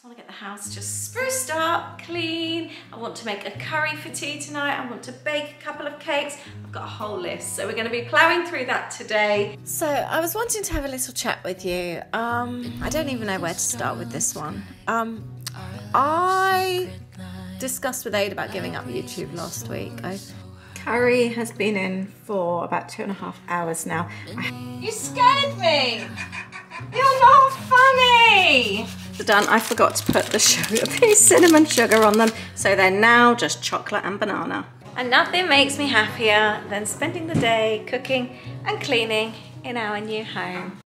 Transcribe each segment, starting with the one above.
just want to get the house just spruced up, clean. I want to make a curry for tea tonight. I want to bake a couple of cakes. I've got a whole list, so we're going to be ploughing through that today. So I was wanting to have a little chat with you. I don't even know where to start with this one. I discussed with Ade about giving up YouTube last week. Curry has been in for about 2.5 hours now. You scared me! You're not funny! Done. I forgot to put the sugar, the cinnamon sugar on them, so they're now just chocolate and banana. And nothing makes me happier than spending the day cooking and cleaning in our new home.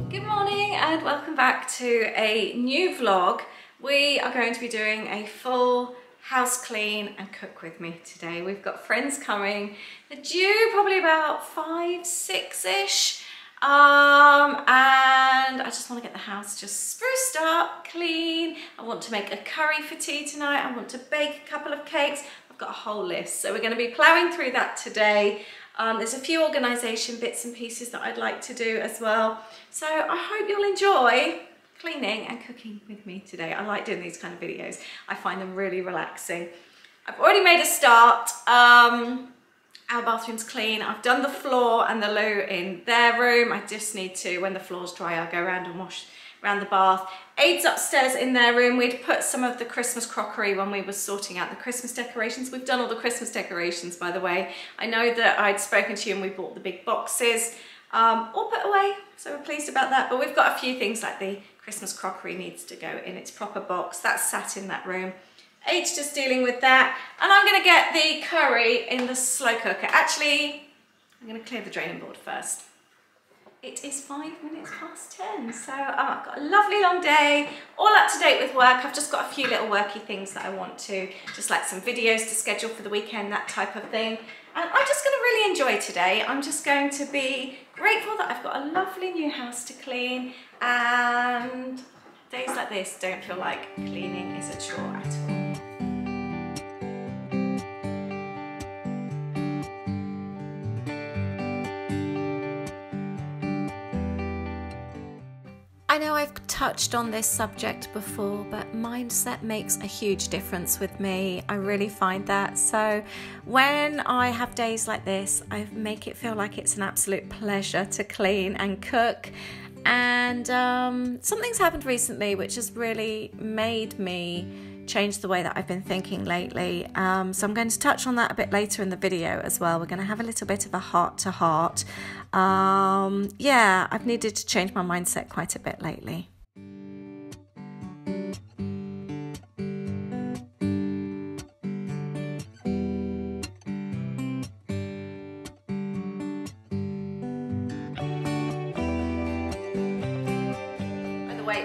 Good morning and welcome back to a new vlog. We are going to be doing a full house clean and cook with me today. We've got friends coming. They're due probably about 5, 6-ish. And I just want to get the house just spruced up, clean. I want to make a curry for tea tonight. I want to bake a couple of cakes. I've got a whole list. So we're going to be ploughing through that today. There's a few organisation bits and pieces that I'd like to do as well. So I hope you'll enjoy cleaning and cooking with me today. I like doing these kind of videos. I find them really relaxing. I've already made a start. Our bathroom's clean. I've done the floor and the loo in their room. I just need to, when the floor's dry, I'll go around and wash around the bath. Ade's upstairs in their room. We'd put some of the Christmas crockery when we were sorting out the Christmas decorations. We've done all the Christmas decorations, by the way. I know that I'd spoken to you and we bought the big boxes, all put away, so we're pleased about that. But we've got a few things like the Christmas crockery needs to go in its proper box. That's sat in that room. Ade's just dealing with that. And I'm gonna get the curry in the slow cooker. Actually, I'm gonna clear the draining board first. It is 5 minutes past 10, so I've got a lovely long day, all up to date with work. I've just got a few little worky things that I want to, just like some videos to schedule for the weekend, that type of thing. And I'm just gonna really enjoy today. I'm just going to be grateful that I've got a lovely new house to clean, and days like this don't feel like cleaning is a chore at all. I know I've touched on this subject before, but mindset makes a huge difference with me. I really find that. So when I have days like this, I make it feel like it's an absolute pleasure to clean and cook. And something's happened recently which has really made me change the way that I've been thinking lately. So I'm going to touch on that a bit later in the video as well. We're going to have a little bit of a heart-to-heart. Yeah, I've needed to change my mindset quite a bit lately.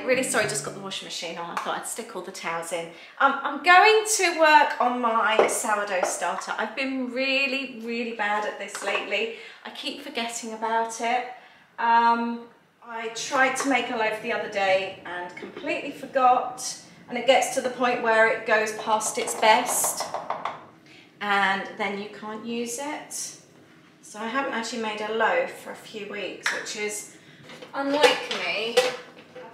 Really sorry, just got the washing machine on. I thought I'd stick all the towels in. I'm going to work on my sourdough starter. I've been really bad at this lately. I keep forgetting about it. I tried to make a loaf the other day and completely forgot, and it gets to the point where it goes past its best and then you can't use it. So I haven't actually made a loaf for a few weeks, which is unlike me.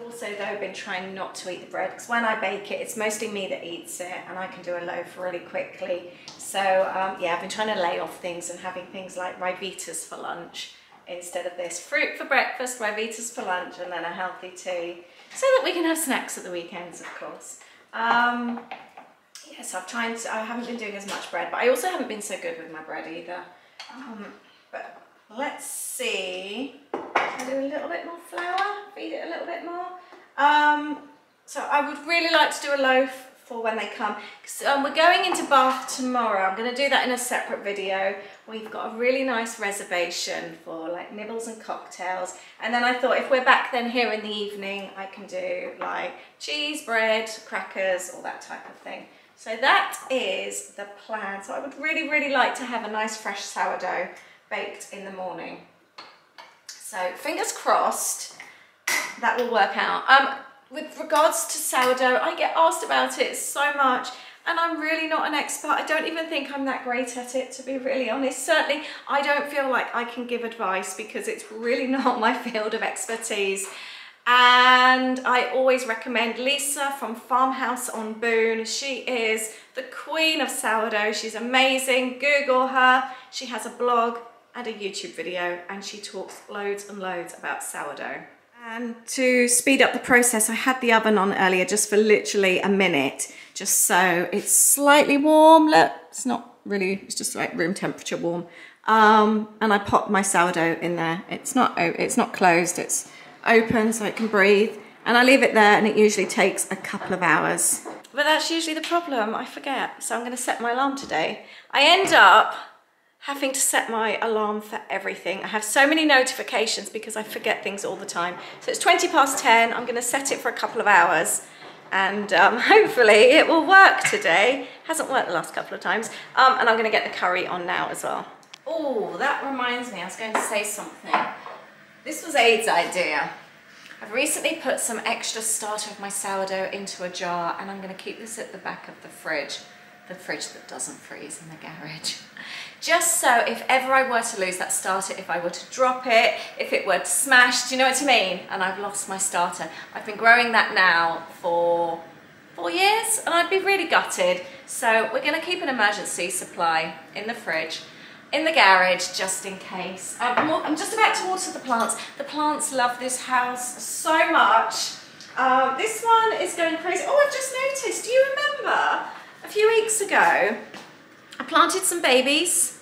Also, though, been trying not to eat the bread, because when I bake it, it's mostly me that eats it, and I can do a loaf really quickly. So yeah, I've been trying to lay off things and having things like Rivitas for lunch instead of this. Fruit for breakfast, Rivitas for lunch, and then a healthy tea, so that we can have snacks at the weekends, of course. Yes, I haven't been doing as much bread, but I also haven't been so good with my bread either. But let's see. I'll do a little bit more flour, feed it a little bit more. So I would really like to do a loaf for when they come. We're going into Bath tomorrow. I'm going to do that in a separate video. We've got a really nice reservation for like nibbles and cocktails. And then I thought if we're back then here in the evening, I can do like cheese, bread, crackers, all that type of thing. So that is the plan. So I would really like to have a nice fresh sourdough baked in the morning. So fingers crossed that will work out. With regards to sourdough, I get asked about it so much and I'm really not an expert. I don't even think I'm that great at it, to be really honest. Certainly, I don't feel like I can give advice because it's really not my field of expertise. And I always recommend Lisa from Farmhouse on Boone. She is the queen of sourdough. She's amazing. Google her. She has a blog and a YouTube video, and she talks loads and loads about sourdough. And to speed up the process, I had the oven on earlier just for literally a minute, just so it's slightly warm. Look, it's not really, it's just like room temperature warm. And I popped my sourdough in there. It's not closed, it's open so it can breathe. And I leave it there, and it usually takes a couple of hours. But that's usually the problem, I forget. So I'm gonna set my alarm today. I end up having to set my alarm for everything. I have so many notifications because I forget things all the time. So it's 20 past 10, I'm gonna set it for a couple of hours, and hopefully it will work today. Hasn't worked the last couple of times. And I'm gonna get the curry on now as well. Oh, that reminds me, I was going to say something. This was Ade's idea. I've recently put some extra starter of my sourdough into a jar, and I'm gonna keep this at the back of the fridge that doesn't freeze in the garage. Just so if ever I were to lose that starter, if I were to drop it, if it were to smash, do you know what I mean? And I've lost my starter. I've been growing that now for 4 years, and I'd be really gutted. So we're gonna keep an emergency supply in the fridge, in the garage, just in case. I'm just about to water the plants. The plants love this house so much. This one is going crazy. Oh, I've just noticed, do you remember a few weeks ago, I planted some babies.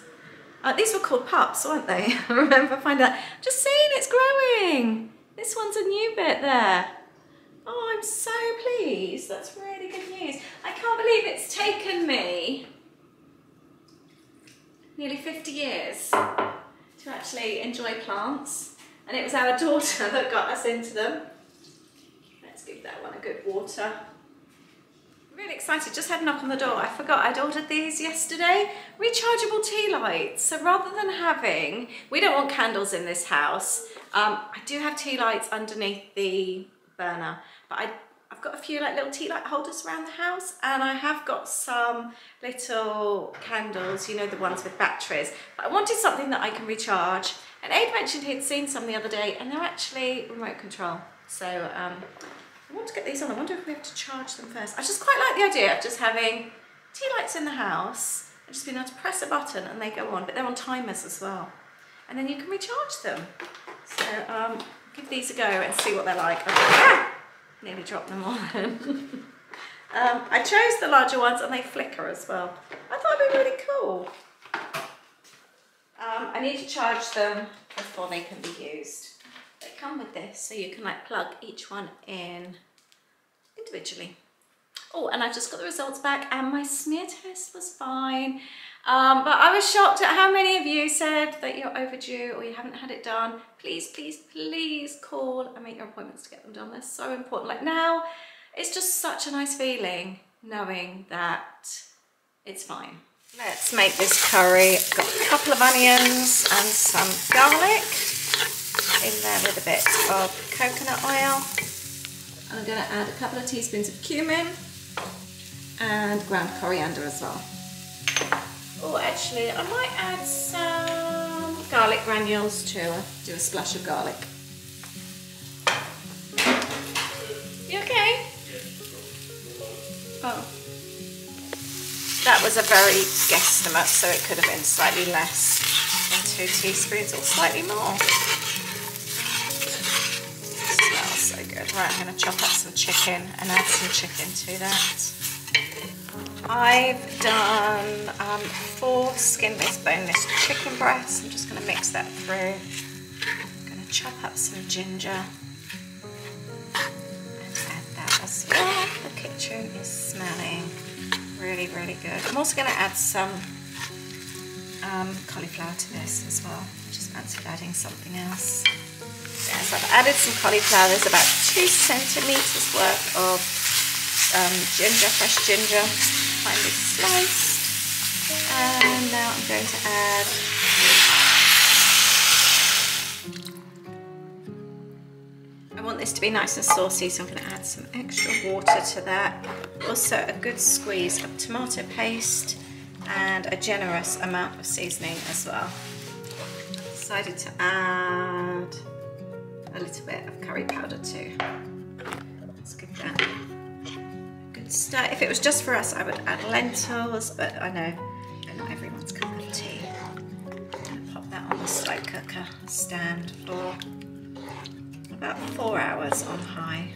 These were called pups, weren't they? I remember finding that. Just seeing it's growing. This one's a new bit there. Oh, I'm so pleased. That's really good news. I can't believe it's taken me nearly 50 years to actually enjoy plants. And it was our daughter that got us into them. Let's give that one a good water. Really excited, just had a knock on the door. I forgot I'd ordered these yesterday. Rechargeable tea lights. So rather than having, we don't want candles in this house. I do have tea lights underneath the burner, but I've got a few like little tea light holders around the house, and I have got some little candles, you know, the ones with batteries. But I wanted something that I can recharge. And Ade mentioned he'd seen some the other day, and they're actually remote control. So I want to get these on. I wonder if we have to charge them first. I just quite like the idea of just having tea lights in the house and just being able to press a button and they go on, but they're on timers as well. And then you can recharge them. So give these a go and see what they're like. Nearly dropped them all in. I chose the larger ones, and they flicker as well. I thought it'd be really cool. I need to charge them before they can be used. They come with this, so you can like plug each one in individually. Oh, and I've just got the results back, and my smear test was fine. But I was shocked at how many of you said that you're overdue or you haven't had it done. Please, please, please call and make your appointments to get them done. They're so important. Like now, it's just such a nice feeling knowing that it's fine. Let's make this curry. I've got a couple of onions and some garlic in there with a bit of coconut oil. I'm going to add a couple of teaspoons of cumin and ground coriander as well. Oh, actually, I might add some garlic granules too. Do a splash of garlic. You okay? Oh. That was a very guesstimate, so it could have been slightly less than 2 teaspoons or slightly more. Smells so good. Right, I'm going to chop up some chicken and add some chicken to that. I've done 4 skinless, boneless chicken breasts. I'm just going to mix that through. I'm going to chop up some ginger and add that as well. The kitchen is smelling really, really good. I'm also going to add some cauliflower to this as well. I just fancied adding something else. Yeah, so I've added some cauliflower. There's about 2 centimetres worth of ginger, fresh ginger, finely sliced. And now I'm going to add I want this to be nice and saucy, so I'm going to add some extra water to that. Also a good squeeze of tomato paste and a generous amount of seasoning as well. Decided to add a little bit of curry powder too. Let's give that a good stir. If it was just for us, I would add lentils, but I know they're not everyone's cup of tea. I'm going to pop that on the slow cooker stand for about 4 hours on high.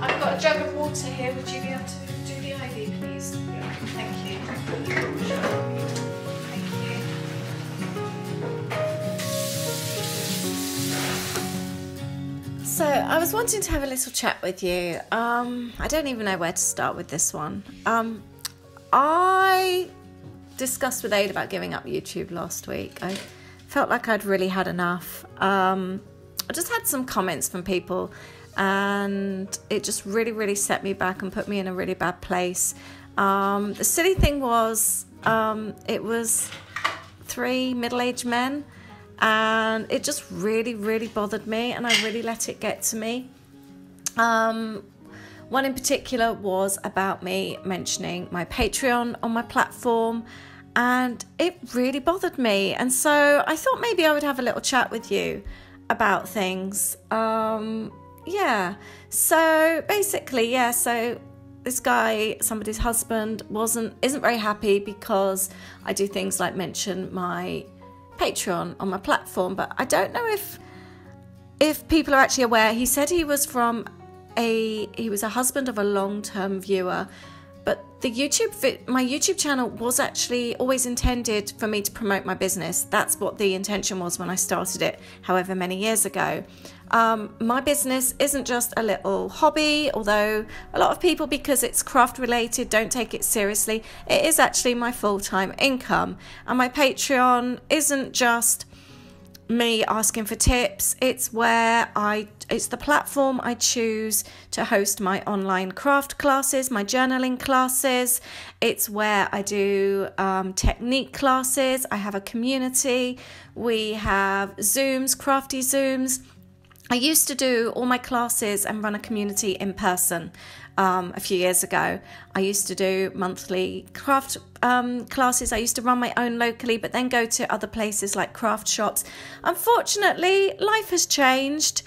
I've got a jug of water here. Would you be able to do the IV, please? Yeah. Thank you. Thank you. So I was wanting to have a little chat with you. I don't even know where to start with this one. I discussed with Ade about giving up YouTube last week. I felt like I'd really had enough. I just had some comments from people, and it just really set me back and put me in a really bad place. The silly thing was, it was 3 middle-aged men, and it just really bothered me, and I really let it get to me. One in particular was about me mentioning my Patreon on my platform, and it really bothered me, and so I thought maybe I would have a little chat with you about things. Yeah, so basically, so this guy, somebody's husband, isn't very happy because I do things like mention my Patreon on my platform, but I don't know if people are actually aware. He said he was a husband of a long-term viewer, but my YouTube channel was actually always intended for me to promote my business. That's what the intention was when I started it, however many years ago. My business isn't just a little hobby, although a lot of people, because it's craft related, don't take it seriously. It is actually my full-time income, and my Patreon isn't just me asking for tips. It's the platform I choose to host my online craft classes, my journaling classes. It's where I do technique classes. I have a community. We have Zooms, crafty Zooms. I used to do all my classes and run a community in person a few years ago. I used to do monthly craft classes. I used to run my own locally, but then go to other places like craft shops. Unfortunately, life has changed.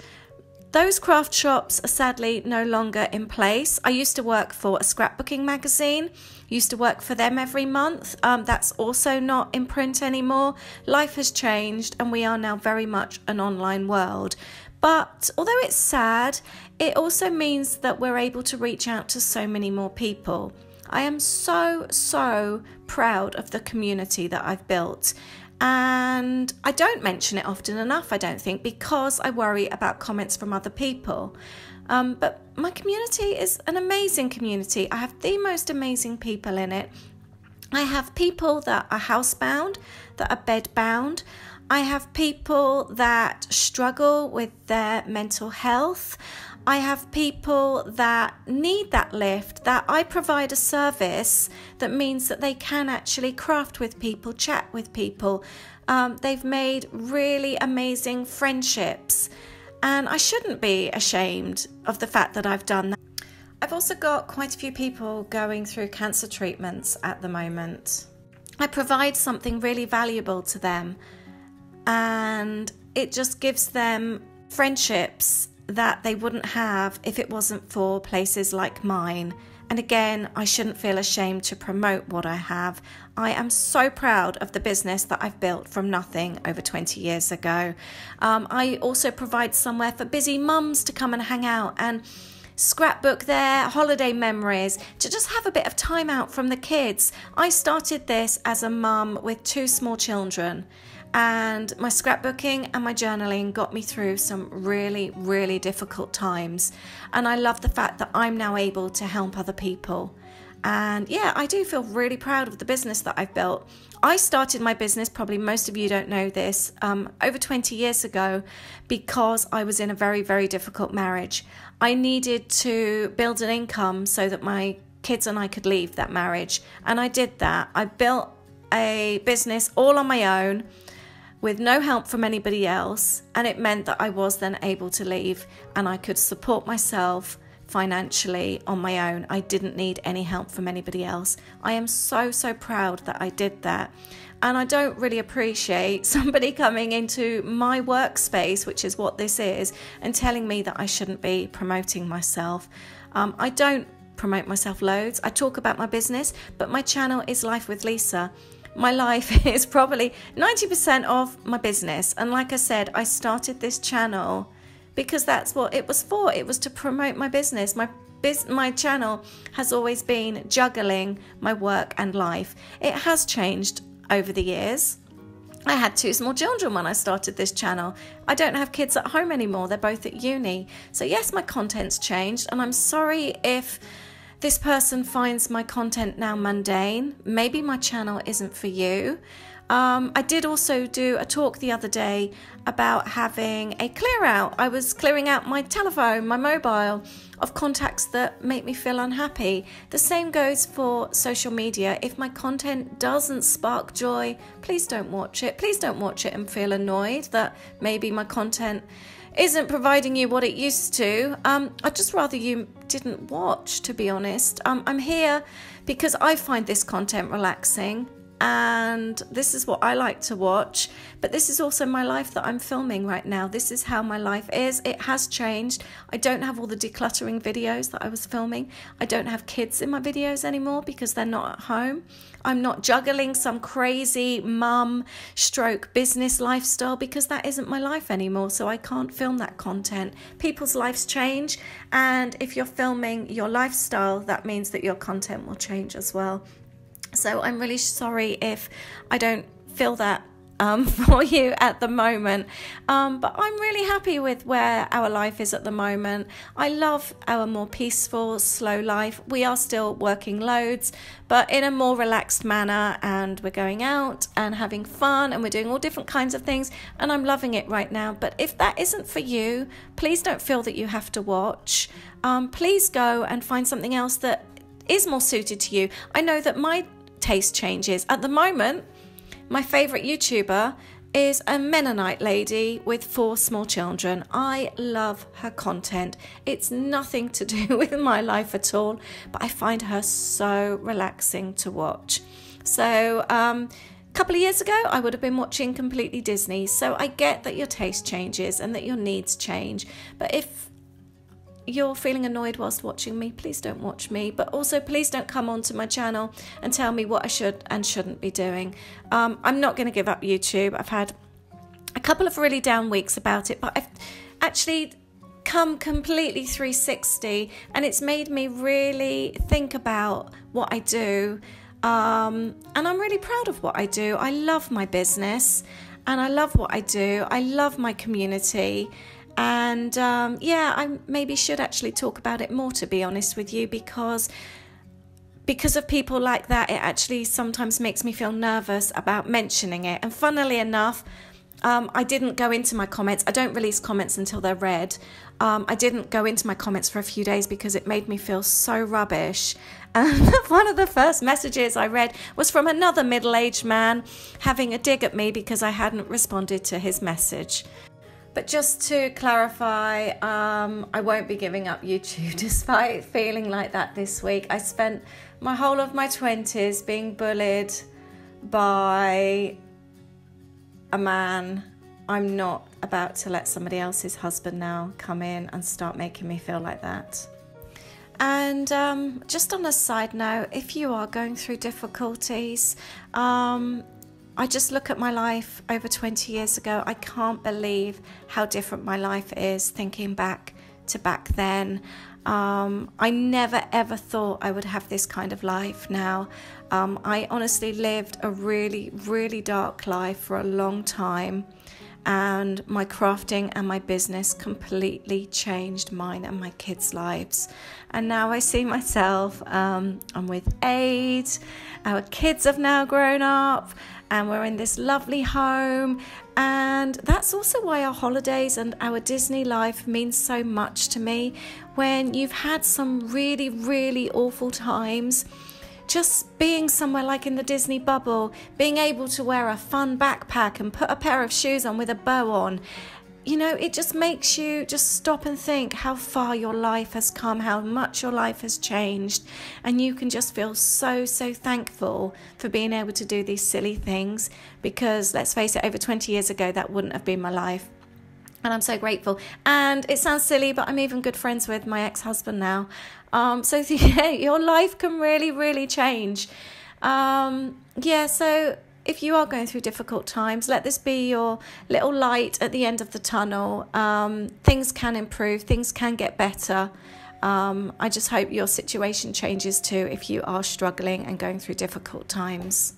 Those craft shops are sadly no longer in place. I used to work for a scrapbooking magazine. Used to work for them every month. That's also not in print anymore. Life has changed, and we are now very much an online world. But although it's sad, it also means that we're able to reach out to so many more people. I am so proud of the community that I've built. And I don't mention it often enough, I don't think, because I worry about comments from other people. But my community is an amazing community. I have the most amazing people in it. I have people that are housebound, that are bedbound. I have people that struggle with their mental health. I have people that need that lift, that I provide a service that means that they can actually craft with people, chat with people. They've made really amazing friendships, and I shouldn't be ashamed of the fact that I've done that. I've also got quite a few people going through cancer treatments at the moment. I provide something really valuable to them, and it just gives them friendships that they wouldn't have if it wasn't for places like mine. And again, I shouldn't feel ashamed to promote what I have. I am so proud of the business that I've built from nothing over 20 years ago. I also provide somewhere for busy mums to come and hang out and scrapbook their holiday memories, to just have a bit of time out from the kids. I started this as a mum with 2 small children, and my scrapbooking and my journaling got me through some really, really difficult times. And I love the fact that I'm now able to help other people. And yeah, I do feel really proud of the business that I've built. I started my business, probably most of you don't know this, over 20 years ago, because I was in a very, very difficult marriage. I needed to build an income so that my kids and I could leave that marriage. And I did that. I built a business all on my own with no help from anybody else. And it meant that I was then able to leave and I could support myself financially on my own. I didn't need any help from anybody else. I am so, so proud that I did that. And I don't really appreciate somebody coming into my workspace, which is what this is, and telling me that I shouldn't be promoting myself. I don't promote myself loads. I talk about my business, but my channel is Life with Lisa. My life is probably 90% of my business. And like I said, I started this channel because that's what it was for. It was to promote my business. My channel has always been juggling my work and life. It has changed over the years. I had 2 small children when I started this channel. I don't have kids at home anymore. They're both at uni. So yes, my content's changed, and I'm sorry if this person finds my content now mundane. Maybe my channel isn't for you. I did also do a talk the other day about having a clear out. I was clearing out my telephone, my mobile, of contacts that make me feel unhappy. The same goes for social media. If my content doesn't spark joy, please don't watch it. Please don't watch it and feel annoyed that maybe my content isn't providing you what it used to. I'd just rather you didn't watch, to be honest. I'm here because I find this content relaxing, and this is what I like to watch, but this is also my life that I'm filming right now. This is how my life is. It has changed. I don't have all the decluttering videos that I was filming. I don't have kids in my videos anymore because they're not at home. I'm not juggling some crazy mum stroke business lifestyle because that isn't my life anymore, so I can't film that content. People's lives change, and if you're filming your lifestyle, that means that your content will change as well. So I'm really sorry if I don't feel that for you at the moment, but I'm really happy with where our life is at the moment. I love our more peaceful, slow life. We are still working loads, but in a more relaxed manner, and we're going out and having fun, and we're doing all different kinds of things, and I'm loving it right now. But if that isn't for you, please don't feel that you have to watch. Please go and find something else that is more suited to you. I know that my taste changes. At the moment, my favourite YouTuber is a Mennonite lady with 4 small children. I love her content. It's nothing to do with my life at all, but I find her so relaxing to watch. So a couple of years ago, I would have been watching completely Disney. So I get that your taste changes and that your needs change. But if you're feeling annoyed whilst watching me, please don't watch me. But also, please don't come onto my channel and tell me what I should and shouldn't be doing. I'm not going to give up YouTube. I've had a couple of really down weeks about it, but I've actually come completely 360, and it's made me really think about what I do. And I'm really proud of what I do. I love my business and I love what I do. I love my community. And yeah, I maybe should actually talk about it more, to be honest with you, because of people like that, it actually sometimes makes me feel nervous about mentioning it. And funnily enough, I didn't go into my comments. I don't release comments until they're read. I didn't go into my comments for a few days because it made me feel so rubbish. And one of the first messages I read was from another middle-aged man having a dig at me because I hadn't responded to his message. But just to clarify, I won't be giving up YouTube despite feeling like that this week. I spent my whole of my 20s being bullied by a man. I'm not about to let somebody else's husband now come in and start making me feel like that. And just on a side note, if you are going through difficulties, I just look at my life over 20 years ago. I can't believe how different my life is thinking back to back then. I never ever thought I would have this kind of life now. I honestly lived a really, really dark life for a long time, and my crafting and my business completely changed mine and my kids' lives. And now I see myself, I'm with Ade, our kids have now grown up, and we're in this lovely home. And that's also why our holidays and our Disney life means so much to me. When you've had some really, really awful times, just being somewhere like in the Disney bubble, being able to wear a fun backpack and put a pair of shoes on with a bow on, you know, it just makes you just stop and think how far your life has come, how much your life has changed. And you can just feel so, so thankful for being able to do these silly things, because let's face it, over 20 years ago, that wouldn't have been my life. And I'm so grateful. And it sounds silly, but I'm even good friends with my ex-husband now. So yeah, your life can really, really change. Yeah, so if you are going through difficult times, let this be your little light at the end of the tunnel. Things can improve, things can get better. I just hope your situation changes too if you are struggling and going through difficult times.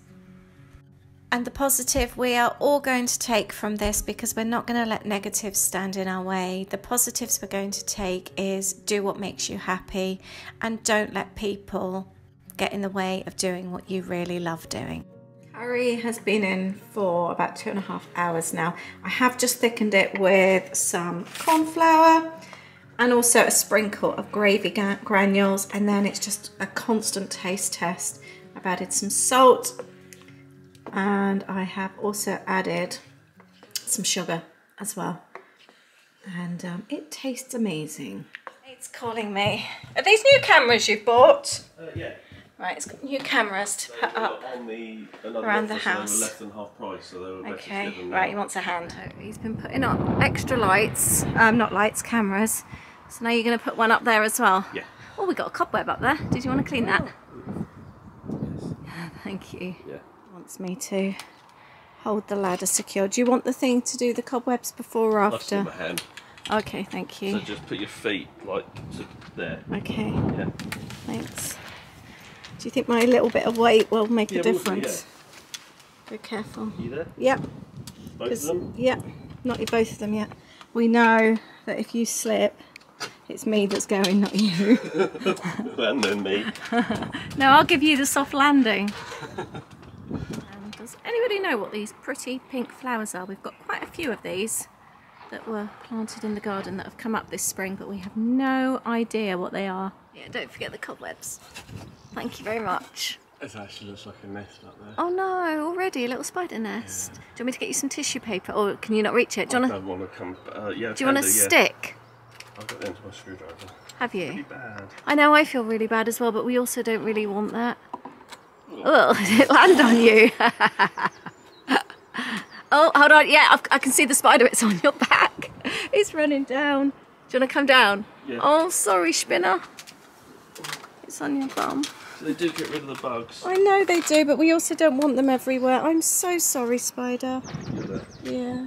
And the positive we are all going to take from this, because we're not going to let negatives stand in our way. The positives we're going to take is do what makes you happy, and don't let people get in the way of doing what you really love doing. Curry has been in for about 2.5 hours now. I have just thickened it with some corn flour and also a sprinkle of gravy granules, and then it's just a constant taste test. I've added some salt, and I have also added some sugar as well, and it tastes amazing. It's calling me. Are these new cameras you've bought? Yeah. Right, it's got new cameras to put up around the house. They were less than half price, so they were better to Okay, give them right, now. he wants a hand. So he's been putting up extra lights, not lights, cameras. So now you're going to put one up there as well? Yeah. Oh, we got a cobweb up there. Did you want to clean that? Yes. Thank you. Yeah. Wants me to hold the ladder secure. Do you want the thing to do the cobwebs before or I've after? still my hand. Okay, thank you. So just put your feet like to there. Okay. Yeah. Thanks. Do you think my little bit of weight will make a difference? Yeah. Be careful. You there? Yep. Both of them? Yep. Not both of them yet. We know that if you slip, it's me that's going, not you. And then me. No, I'll give you the soft landing. Does anybody know what these pretty pink flowers are? We've got quite a few of these that were planted in the garden that have come up this spring, but we have no idea what they are. Yeah, don't forget the cobwebs. Thank you very much. It actually looks like a nest up there. Oh no, already a little spider nest. Yeah. Do you want me to get you some tissue paper, or can you not reach it? Do you want to? I don't want to come. Yeah. Do you want a stick? I've got the end of my screwdriver. Have you? Pretty bad. I know, I feel really bad as well, but we also don't really want that. Oh, did it land on you? Oh, hold on. Yeah, I can see the spider. It's on your back. It's running down. Do you want to come down? Yeah. Oh, sorry, Spinner. It's on your bum. So they do get rid of the bugs. I know they do, but we also don't want them everywhere. I'm so sorry, Spider. Yeah.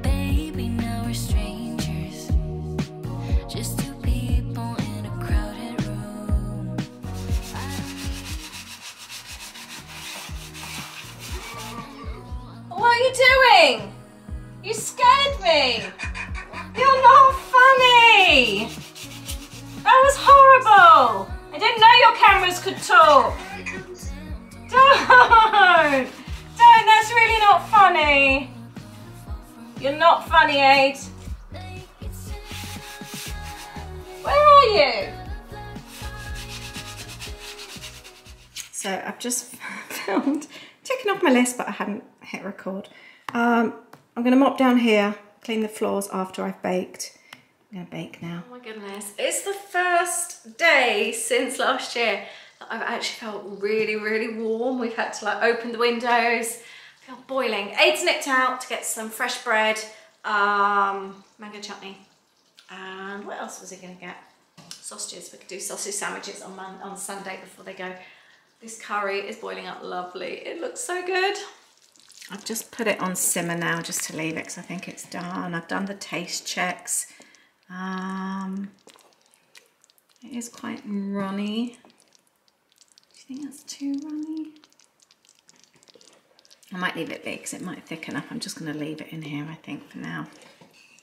Baby, now we're strangers. Just two people in a crowded room. What are you doing? You scared me. You're not funny. That was horrible. I didn't know your cameras could talk. Don't. That's really not funny. You're not funny, Ade. Where are you? So I've just found, ticking off my list, but I hadn't hit record. I'm going to mop down here, clean the floors after I've baked. I'm going to bake now. Oh my goodness. It's the first day since last year that I've actually felt really, really warm. We've had to like open the windows. I feel boiling. Ade's nipped out to get some fresh bread, mango chutney. And what else was he going to get? Sausages. We could do sausage sandwiches on Sunday before they go. This curry is boiling up lovely. It looks so good. I've just put it on simmer now just to leave it because I think it's done. I've done the taste checks. It is quite runny. Do you think that's too runny? I might leave it there because it might thicken up. I'm just going to leave it in here, I think, for now.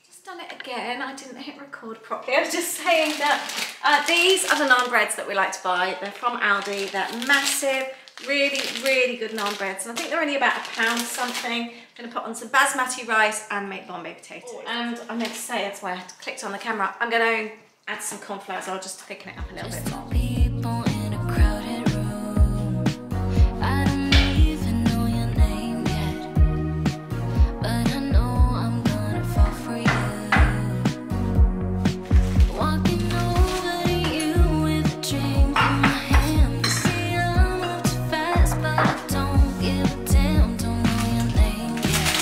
Just done it again. I didn't hit record properly. I was just saying that these are the naan breads that we like to buy. They're from Aldi. They're massive, really, really good naan breads. And I think they're only about £1 something. I'm going to put on some basmati rice and make Bombay potatoes. Oh, and I meant to say, that's why I clicked on the camera, I'm going to add some cornflour as well, just to thicken it up a little bit more. People in a crowded room. I don't even know your name yet, but I know I'm gonna fall for you. Walking over to you with a drink in my hand. You see I move too fast, but I don't give a damn. Don't know your name yet,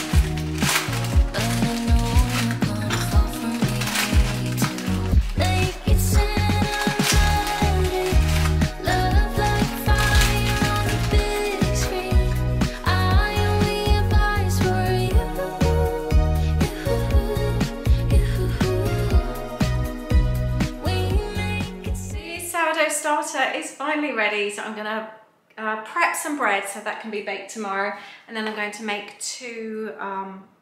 but I know you're gonna fall for me too. Naked cinematic, love like fire on the big screen. I only advise for you. We make it The sourdough starter is finally ready, so I'm going to prep some bread so that can be baked tomorrow, and then I'm going to make 2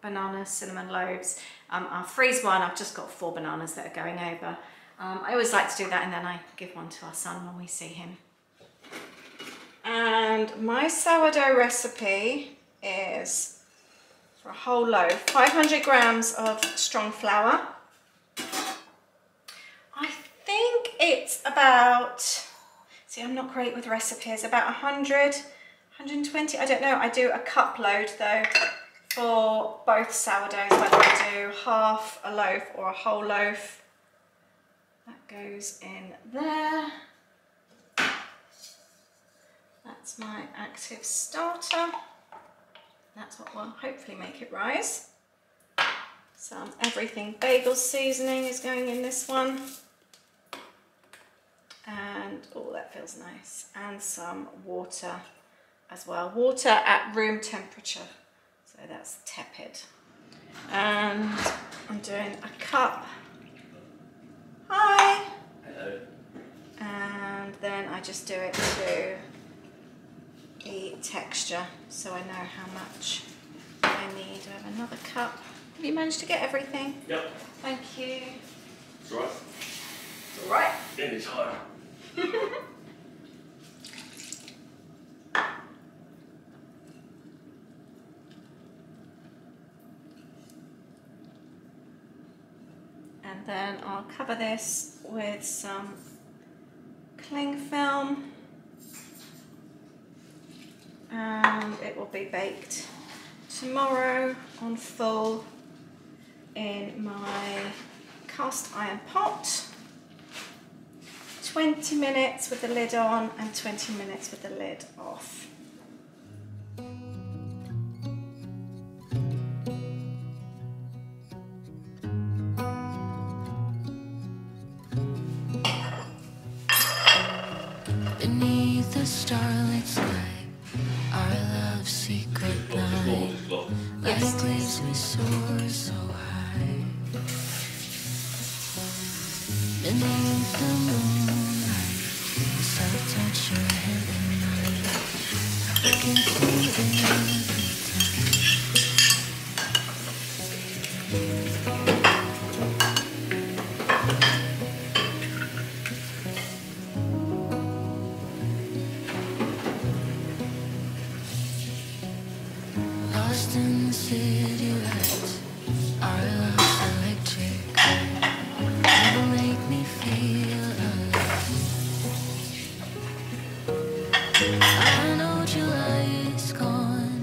banana cinnamon loaves. I'll freeze one. I've just got 4 bananas that are going over. I always like to do that, and then I give one to our son when we see him. And my sourdough recipe is for a whole loaf, 500 grams of strong flour. I think it's about, see, I'm not great with recipes, about 100, 120, I don't know. I do a cup load though for both sourdoughs, whether I do half a loaf or a whole loaf. That goes in there. That's my active starter. That's what will hopefully make it rise. Some everything bagel seasoning is going in this one. And oh, that feels nice. And some water as well. Water at room temperature. So that's tepid. And I'm doing a cup. Hi. Hello. And then I just do it to the texture, so I know how much I need. I have another cup. Have you managed to get everything? Yep. Thank you. It's right. It's all right. It is higher. And then I'll cover this with some cling film, and it will be baked tomorrow on full in my cast iron pot. 20 minutes with the lid on and 20 minutes with the lid off. beneath the starlit sky, our love secret night. Like waves we soar so high. Beneath the moonlight, the soft touch your head and mine. I can feel it every time. Lost in the city lights, our love's electric. Never make me feel alive. I know July is gone,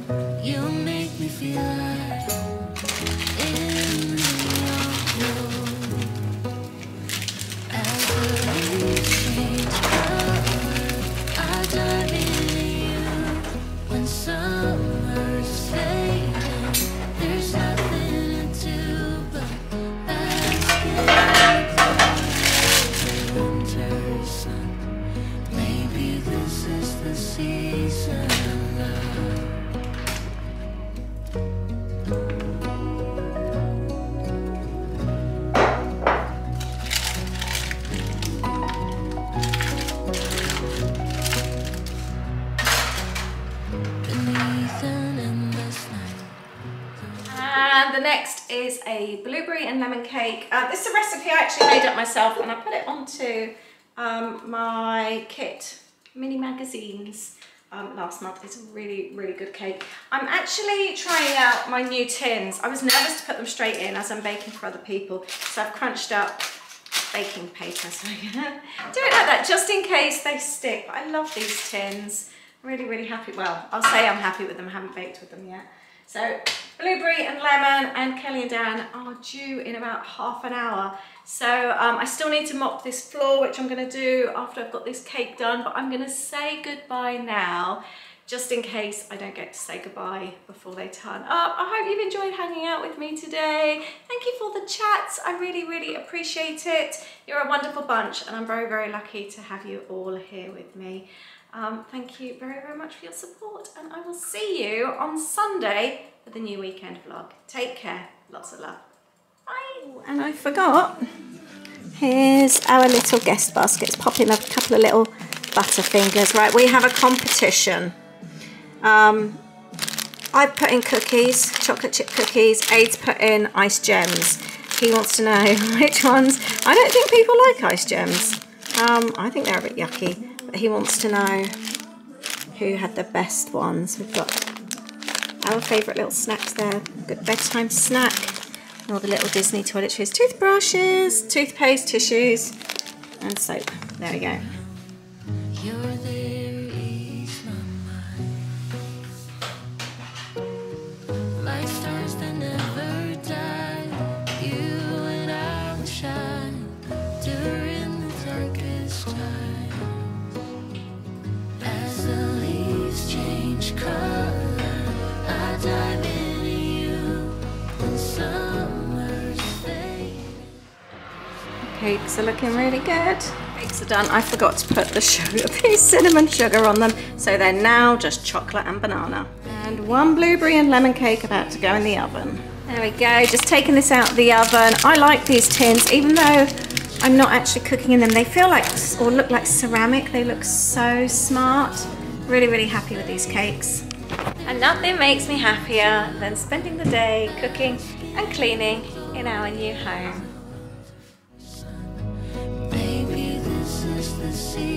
a blueberry and lemon cake. This is a recipe I actually made up myself, and I put it onto my kit, mini magazines, last month. It's a really, really good cake. I'm actually trying out my new tins. I was nervous to put them straight in as I'm baking for other people, so I've crunched up baking paper, so I'm gonna do it like that just in case they stick. But I love these tins. Really, really happy. Well, I'll say I'm happy with them. I haven't baked with them yet. So blueberry and lemon, and Kelly and Dan are due in about half an hour. So I still need to mop this floor, which I'm going to do after I've got this cake done, but I'm going to say goodbye now, just in case I don't get to say goodbye before they turn up. I hope you've enjoyed hanging out with me today. Thank you for the chats. I really, really appreciate it. You're a wonderful bunch, and I'm very, very lucky to have you all here with me. Thank you very, very much for your support, and I will see you on Sunday for the new weekend vlog. Take care. Lots of love. Bye. And I forgot. Here's our little guest baskets. Pop in a couple of little Butterfingers. Right, we have a competition. I've put in cookies, chocolate chip cookies. Ade's put in ice gems. He wants to know which ones. I don't think people like ice gems. I think they're a bit yucky. But he wants to know who had the best ones. We've got our favourite little snacks there. Good bedtime snack. And all the little Disney toiletries. Toothbrushes, toothpaste, tissues, and soap. There we go. You're there, ease my mind. Like stars that never die. You and I will shine during the darkest time. As the leaves change color, I dive into you when summer's fade. Cakes are looking really good. Cakes are done. I forgot to put the sugar, the cinnamon sugar on them, so they're now just chocolate and banana. And one blueberry and lemon cake about to go in the oven. There we go, just taking this out of the oven. I like these tins, even though I'm not actually cooking in them. They feel like, or look like ceramic. They look so smart. Really, really happy with these cakes. And nothing makes me happier than spending the day cooking and cleaning in our new home. Maybe this is the sea.